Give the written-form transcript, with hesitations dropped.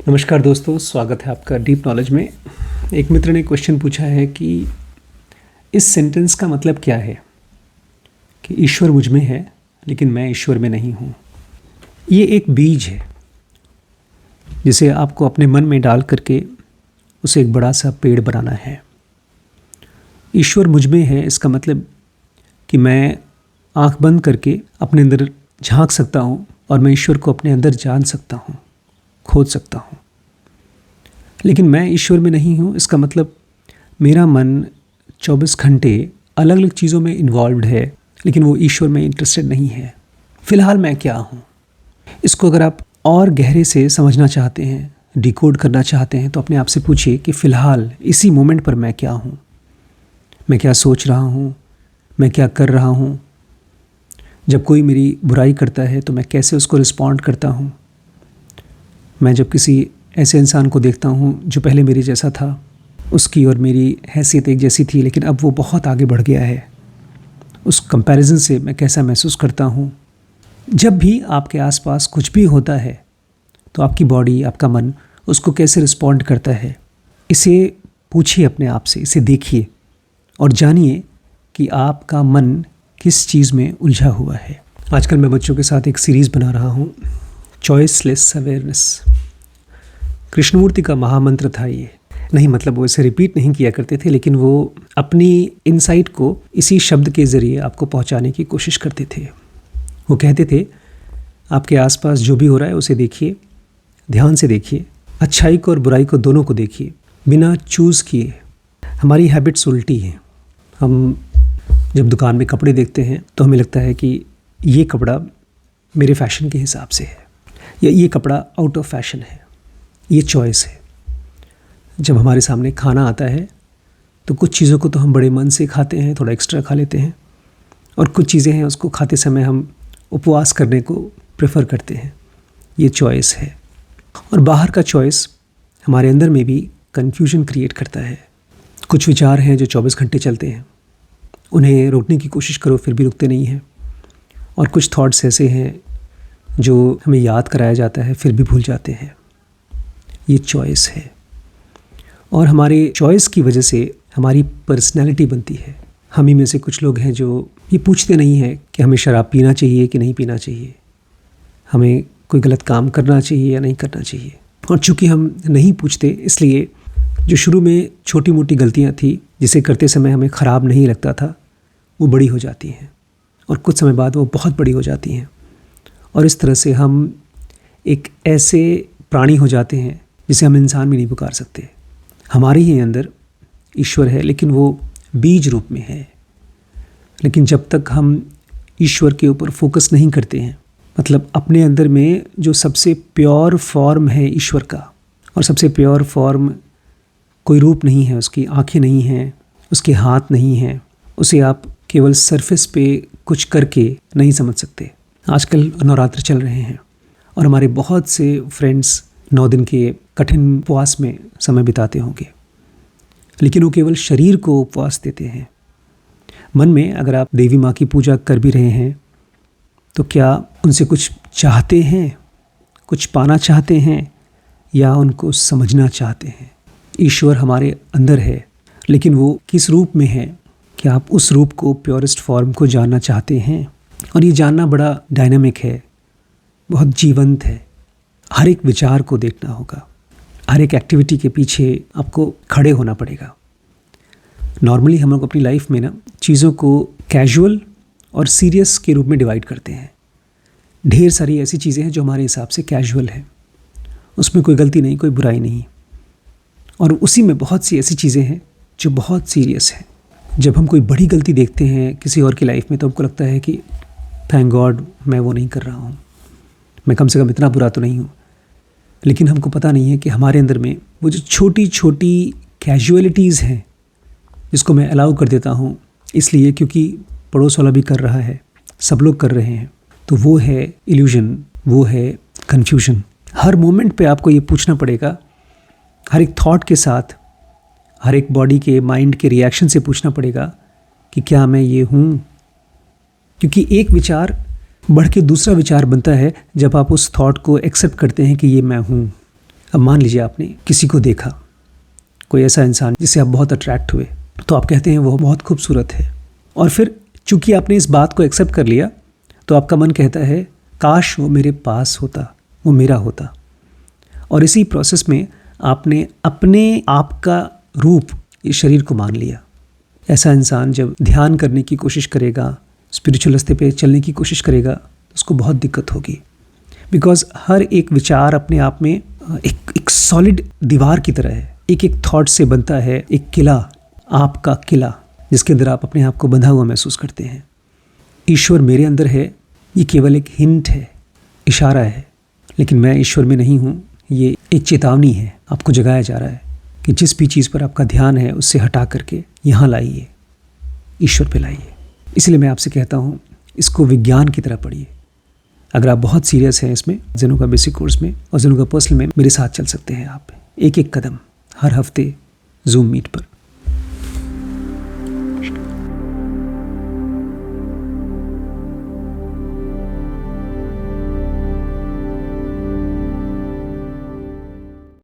नमस्कार दोस्तों, स्वागत है आपका डीप नॉलेज में। एक मित्र ने क्वेश्चन पूछा है कि इस सेंटेंस का मतलब क्या है कि ईश्वर मुझ में है लेकिन मैं ईश्वर में नहीं हूँ। ये एक बीज है जिसे आपको अपने मन में डाल करके उसे एक बड़ा सा पेड़ बनाना है। ईश्वर मुझ में है इसका मतलब कि मैं आँख बंद करके अपने अंदर झांक सकता हूँ और मैं ईश्वर को अपने अंदर जान सकता हूँ, खोज सकता हूँ। लेकिन मैं ईश्वर में नहीं हूँ इसका मतलब मेरा मन 24 घंटे अलग अलग चीज़ों में इन्वॉल्व्ड है लेकिन वो ईश्वर में इंटरेस्टेड नहीं है। फ़िलहाल मैं क्या हूँ, इसको अगर आप और गहरे से समझना चाहते हैं, डिकोड करना चाहते हैं, तो अपने आप से पूछिए कि फ़िलहाल इसी मोमेंट पर मैं क्या हूँ, मैं क्या सोच रहा हूँ, मैं क्या कर रहा हूँ। जब कोई मेरी बुराई करता है तो मैं कैसे उसको रिस्पॉन्ड करता हूँ। मैं जब किसी ऐसे इंसान को देखता हूँ जो पहले मेरे जैसा था, उसकी और मेरी हैसियत एक जैसी थी लेकिन अब वो बहुत आगे बढ़ गया है, उस कंपैरिजन से मैं कैसा महसूस करता हूँ। जब भी आपके आसपास कुछ भी होता है तो आपकी बॉडी, आपका मन उसको कैसे रिस्पॉन्ड करता है, इसे पूछिए अपने आप से, इसे देखिए और जानिए कि आपका मन किस चीज़ में उलझा हुआ है। आजकल मैं बच्चों के साथ एक सीरीज़ बना रहा हूँ, चॉइसलेस अवेयरनेस। कृष्णमूर्ति का महामंत्र था ये। नहीं मतलब वो इसे रिपीट नहीं किया करते थे लेकिन वो अपनी इनसाइट को इसी शब्द के ज़रिए आपको पहुंचाने की कोशिश करते थे। वो कहते थे आपके आसपास जो भी हो रहा है उसे देखिए, ध्यान से देखिए, अच्छाई को और बुराई को दोनों को देखिए बिना चूज़ किए। हमारी हैबिट्स उल्टी हैं। हम जब दुकान में कपड़े देखते हैं तो हमें लगता है कि ये कपड़ा मेरे फैशन के हिसाब से है या ये कपड़ा आउट ऑफ फैशन है। ये चॉइस है। जब हमारे सामने खाना आता है तो कुछ चीज़ों को तो हम बड़े मन से खाते हैं, थोड़ा एक्स्ट्रा खा लेते हैं, और कुछ चीज़ें हैं उसको खाते समय हम उपवास करने को प्रेफर करते हैं। ये चॉइस है। और बाहर का चॉइस हमारे अंदर में भी कन्फ्यूजन क्रिएट करता है। कुछ विचार हैं जो 24 घंटे चलते हैं, उन्हें रोकने की कोशिश करो फिर भी रुकते नहीं हैं। और कुछ थॉट्स ऐसे हैं जो हमें याद कराया जाता है फिर भी भूल जाते हैं। ये चॉइस है। और हमारे चॉइस की वजह से हमारी पर्सनैलिटी बनती है। हम ही में से कुछ लोग हैं जो ये पूछते नहीं हैं कि हमें शराब पीना चाहिए कि नहीं पीना चाहिए, हमें कोई गलत काम करना चाहिए या नहीं करना चाहिए। और चूँकि हम नहीं पूछते इसलिए जो शुरू में छोटी मोटी गलतियाँ थी जिसे करते समय हमें ख़राब नहीं लगता था, वो बड़ी हो जाती हैं और कुछ समय बाद वो बहुत बड़ी हो जाती हैं। और इस तरह से हम एक ऐसे प्राणी हो जाते हैं जिसे हम इंसान भी नहीं पुकार सकते। हमारे ही अंदर ईश्वर है लेकिन वो बीज रूप में है। लेकिन जब तक हम ईश्वर के ऊपर फोकस नहीं करते हैं, मतलब अपने अंदर में जो सबसे प्योर फॉर्म है ईश्वर का, और सबसे प्योर फॉर्म कोई रूप नहीं है, उसकी आंखें नहीं हैं, उसके हाथ नहीं हैं, उसे आप केवल सरफेस पे कुछ करके नहीं समझ सकते। आजकल नवरात्र चल रहे हैं और हमारे बहुत से फ्रेंड्स 9 दिन के कठिन उपवास में समय बिताते होंगे, लेकिन वो केवल शरीर को उपवास देते हैं। मन में अगर आप देवी माँ की पूजा कर भी रहे हैं तो क्या उनसे कुछ चाहते हैं, कुछ पाना चाहते हैं या उनको समझना चाहते हैं? ईश्वर हमारे अंदर है लेकिन वो किस रूप में है? क्या आप उस रूप को, प्योरेस्ट फॉर्म को जानना चाहते हैं? और ये जानना बड़ा डायनामिक है, बहुत जीवंत है। हर एक विचार को देखना होगा, हर एक एक्टिविटी के पीछे आपको खड़े होना पड़ेगा। नॉर्मली हम लोग अपनी लाइफ में ना चीज़ों को कैजुअल और सीरियस के रूप में डिवाइड करते हैं। ढेर सारी ऐसी चीज़ें हैं जो हमारे हिसाब से कैजुअल है, उसमें कोई गलती नहीं, कोई बुराई नहीं, और उसी में बहुत सी ऐसी चीज़ें हैं जो बहुत सीरियस हैं। जब हम कोई बड़ी गलती देखते हैं किसी और की लाइफ में तो हमको लगता है कि थैंक गॉड मैं वो नहीं कर रहा हूँ, मैं कम से कम इतना बुरा तो नहीं हूँ। लेकिन हमको पता नहीं है कि हमारे अंदर में वो जो छोटी छोटी कैजुअलिटीज़ हैं जिसको मैं अलाउ कर देता हूँ इसलिए क्योंकि पड़ोस वाला भी कर रहा है, सब लोग कर रहे हैं, तो वो है इल्यूजन, वो है कन्फ्यूजन। हर मोमेंट पे आपको ये पूछना पड़ेगा, हर एक थॉट के साथ, हर एक बॉडी के, माइंड के रिएक्शन से पूछना पड़ेगा कि क्या मैं ये हूँ? क्योंकि एक विचार बढ़ के दूसरा विचार बनता है जब आप उस थॉट को एक्सेप्ट करते हैं कि ये मैं हूँ। अब मान लीजिए आपने किसी को देखा, कोई ऐसा इंसान जिससे आप बहुत अट्रैक्ट हुए, तो आप कहते हैं वो बहुत खूबसूरत है, और फिर चूंकि आपने इस बात को एक्सेप्ट कर लिया तो आपका मन कहता है काश वो मेरे पास होता, वो मेरा होता। और इसी प्रोसेस में आपने अपने आप का रूप, इस शरीर को मान लिया। ऐसा इंसान जब ध्यान करने की कोशिश करेगा, स्पिरिचुअल रास्ते पे चलने की कोशिश करेगा, तो उसको बहुत दिक्कत होगी। बिकॉज हर एक विचार अपने आप में एक सॉलिड दीवार की तरह है, एक एक थॉट से बनता है एक किला, आपका किला, जिसके अंदर आप अपने आप को बंधा हुआ महसूस करते हैं। ईश्वर मेरे अंदर है, ये केवल एक हिंट है, इशारा है, लेकिन मैं ईश्वर में नहीं हूँ। ये एक चेतावनी है, आपको जगाया जा रहा है कि जिस भी चीज़ पर आपका ध्यान है उससे हटा करके यहाँ लाइए, ईश्वर पे लाइए। इसलिए मैं आपसे कहता हूँ इसको विज्ञान की तरह पढ़िए। अगर आप बहुत सीरियस हैं इसमें, जेनो का बेसिक कोर्स में और जेनो का पर्सनल में, मेरे साथ चल सकते हैं आप एक एक कदम हर हफ्ते जूम मीट पर।